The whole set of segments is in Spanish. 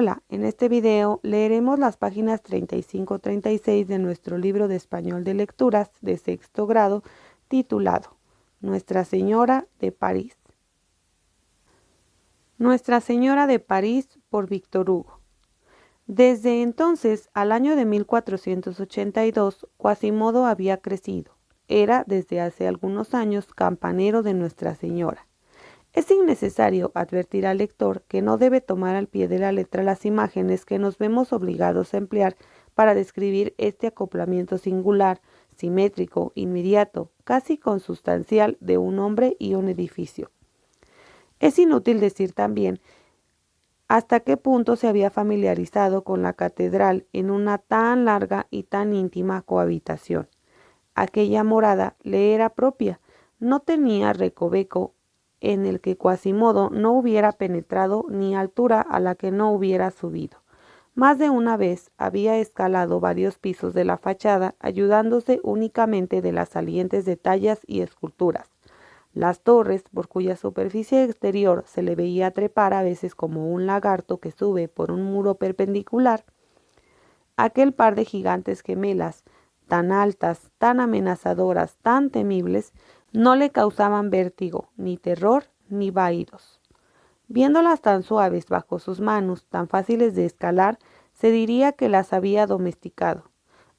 Hola, en este video leeremos las páginas 35-36 de nuestro libro de español de lecturas de sexto grado titulado Nuestra Señora de París. Nuestra Señora de París por Víctor Hugo. Desde entonces, al año de 1482, Quasimodo había crecido. Era desde hace algunos años campanero de Nuestra Señora. Es innecesario advertir al lector que no debe tomar al pie de la letra las imágenes que nos vemos obligados a emplear para describir este acoplamiento singular, simétrico, inmediato, casi consustancial de un hombre y un edificio. Es inútil decir también hasta qué punto se había familiarizado con la catedral en una tan larga y tan íntima cohabitación. Aquella morada le era propia, no tenía recoveco en el que Quasimodo no hubiera penetrado ni altura a la que no hubiera subido. Más de una vez había escalado varios pisos de la fachada, ayudándose únicamente de las salientes de tallas y esculturas. Las torres, por cuya superficie exterior se le veía trepar a veces como un lagarto que sube por un muro perpendicular, aquel par de gigantes gemelas, tan altas, tan amenazadoras, tan temibles, no le causaban vértigo, ni terror, ni vaídos. Viéndolas tan suaves bajo sus manos, tan fáciles de escalar, se diría que las había domesticado.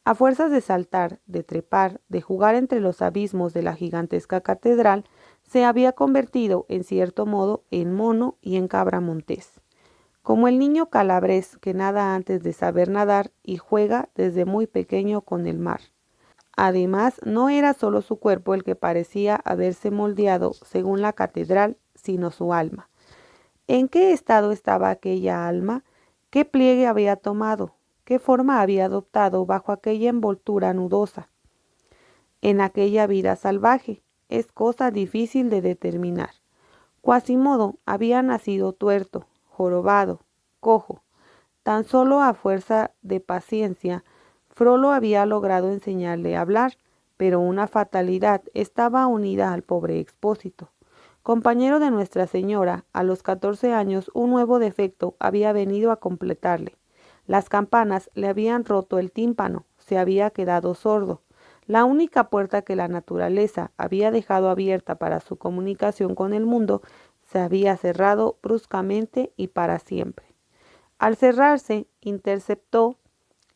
A fuerzas de saltar, de trepar, de jugar entre los abismos de la gigantesca catedral, se había convertido, en cierto modo, en mono y en cabra montés. Como el niño calabrés que nada antes de saber nadar y juega desde muy pequeño con el mar. Además, no era solo su cuerpo el que parecía haberse moldeado según la catedral, sino su alma. ¿En qué estado estaba aquella alma? ¿Qué pliegue había tomado? ¿Qué forma había adoptado bajo aquella envoltura nudosa? En aquella vida salvaje, es cosa difícil de determinar. Quasimodo había nacido tuerto, jorobado, cojo. Tan solo a fuerza de paciencia, Frollo había logrado enseñarle a hablar, pero una fatalidad estaba unida al pobre Expósito. Compañero de Nuestra Señora, a los 14 años un nuevo defecto había venido a completarle. Las campanas le habían roto el tímpano, se había quedado sordo. La única puerta que la naturaleza había dejado abierta para su comunicación con el mundo se había cerrado bruscamente y para siempre. Al cerrarse, interceptó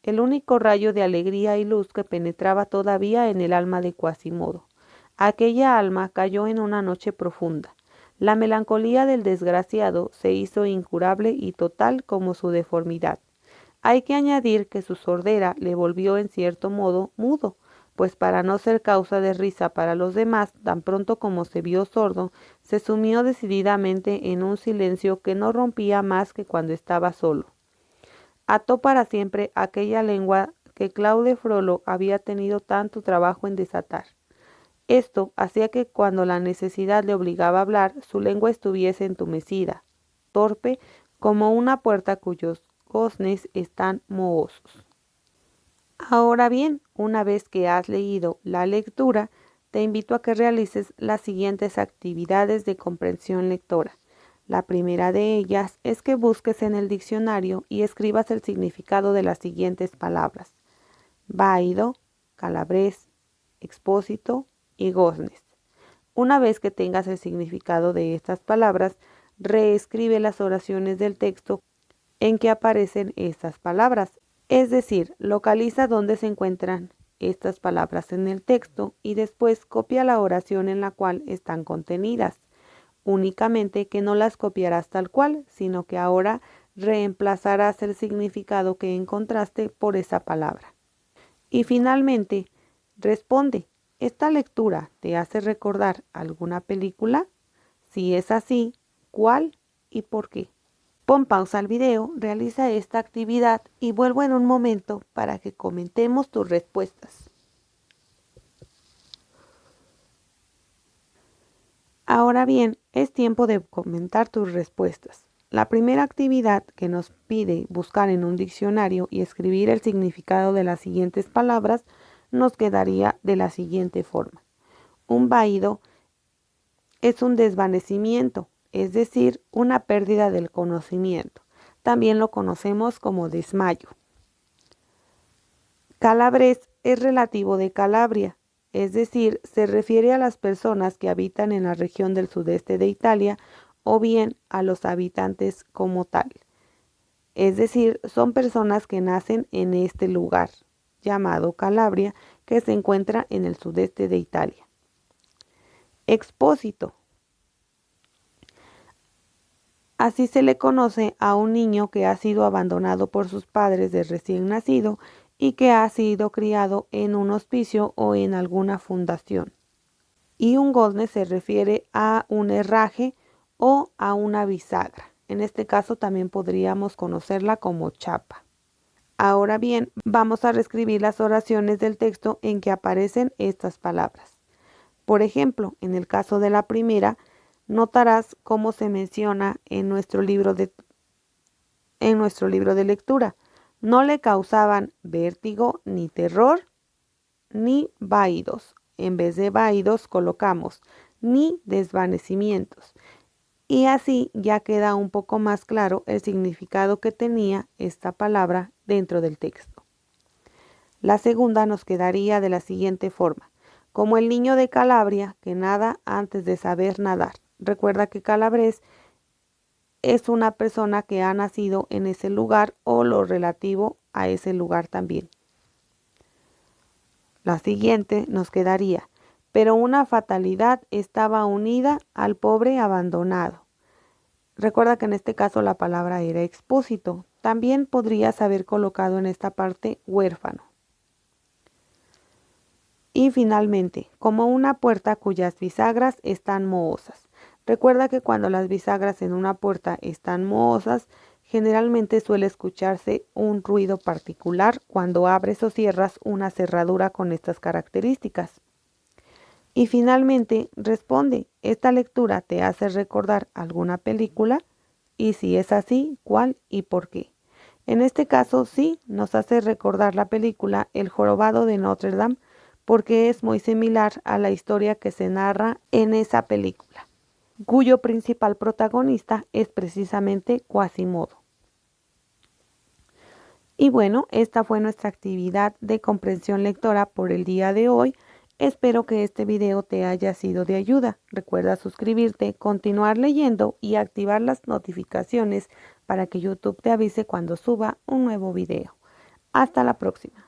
el único rayo de alegría y luz que penetraba todavía en el alma de Quasimodo. Aquella alma cayó en una noche profunda. La melancolía del desgraciado se hizo incurable y total como su deformidad. Hay que añadir que su sordera le volvió en cierto modo mudo, pues para no ser causa de risa para los demás, tan pronto como se vio sordo, se sumió decididamente en un silencio que no rompía más que cuando estaba solo. Ató para siempre aquella lengua que Claude Frollo había tenido tanto trabajo en desatar. Esto hacía que cuando la necesidad le obligaba a hablar, su lengua estuviese entumecida, torpe, como una puerta cuyos goznes están mohosos. Ahora bien, una vez que has leído la lectura, te invito a que realices las siguientes actividades de comprensión lectora. La primera de ellas es que busques en el diccionario y escribas el significado de las siguientes palabras: vaído, calabrés, expósito y goznes. Una vez que tengas el significado de estas palabras, reescribe las oraciones del texto en que aparecen estas palabras. Es decir, localiza dónde se encuentran estas palabras en el texto y después copia la oración en la cual están contenidas. Únicamente que no las copiarás tal cual, sino que ahora reemplazarás el significado que encontraste por esa palabra. Y finalmente, responde, ¿esta lectura te hace recordar alguna película? Si es así, ¿cuál y por qué? Pon pausa al video, realiza esta actividad y vuelvo en un momento para que comentemos tus respuestas. Ahora bien, es tiempo de comentar tus respuestas. La primera actividad que nos pide buscar en un diccionario y escribir el significado de las siguientes palabras nos quedaría de la siguiente forma. Un vaído es un desvanecimiento, es decir, una pérdida del conocimiento. también lo conocemos como desmayo. Calabres es relativo de Calabria, es decir, se refiere a las personas que habitan en la región del sudeste de Italia o bien a los habitantes como tal. Es decir, son personas que nacen en este lugar, llamado Calabria, que se encuentra en el sudeste de Italia. Expósito. Así se le conoce a un niño que ha sido abandonado por sus padres de recién nacido y que ha sido criado en un hospicio o en alguna fundación. Y un gozne se refiere a un herraje o a una bisagra. En este caso también podríamos conocerla como chapa. Ahora bien, vamos a reescribir las oraciones del texto en que aparecen estas palabras. Por ejemplo, en el caso de la primera, notarás cómo se menciona en nuestro libro de lectura. No le causaban vértigo ni terror ni vaídos. En vez de vaídos colocamos ni desvanecimientos. Y así ya queda un poco más claro el significado que tenía esta palabra dentro del texto. La segunda nos quedaría de la siguiente forma: como el niño de Calabria que nada antes de saber nadar. Recuerda que calabrés es una persona que ha nacido en ese lugar o lo relativo a ese lugar también. La siguiente nos quedaría: pero una fatalidad estaba unida al pobre abandonado. Recuerda que en este caso la palabra era expósito. También podrías haber colocado en esta parte huérfano. Y finalmente, como una puerta cuyas bisagras están mohosas. Recuerda que cuando las bisagras en una puerta están mohosas, generalmente suele escucharse un ruido particular cuando abres o cierras una cerradura con estas características. Y finalmente, responde, ¿esta lectura te hace recordar alguna película? Y si es así, ¿cuál y por qué? En este caso, sí, nos hace recordar la película El jorobado de Notre Dame, porque es muy similar a la historia que se narra en esa película, cuyo principal protagonista es precisamente Quasimodo. Y bueno, esta fue nuestra actividad de comprensión lectora por el día de hoy. Espero que este video te haya sido de ayuda. Recuerda suscribirte, continuar leyendo y activar las notificaciones para que YouTube te avise cuando suba un nuevo video. Hasta la próxima.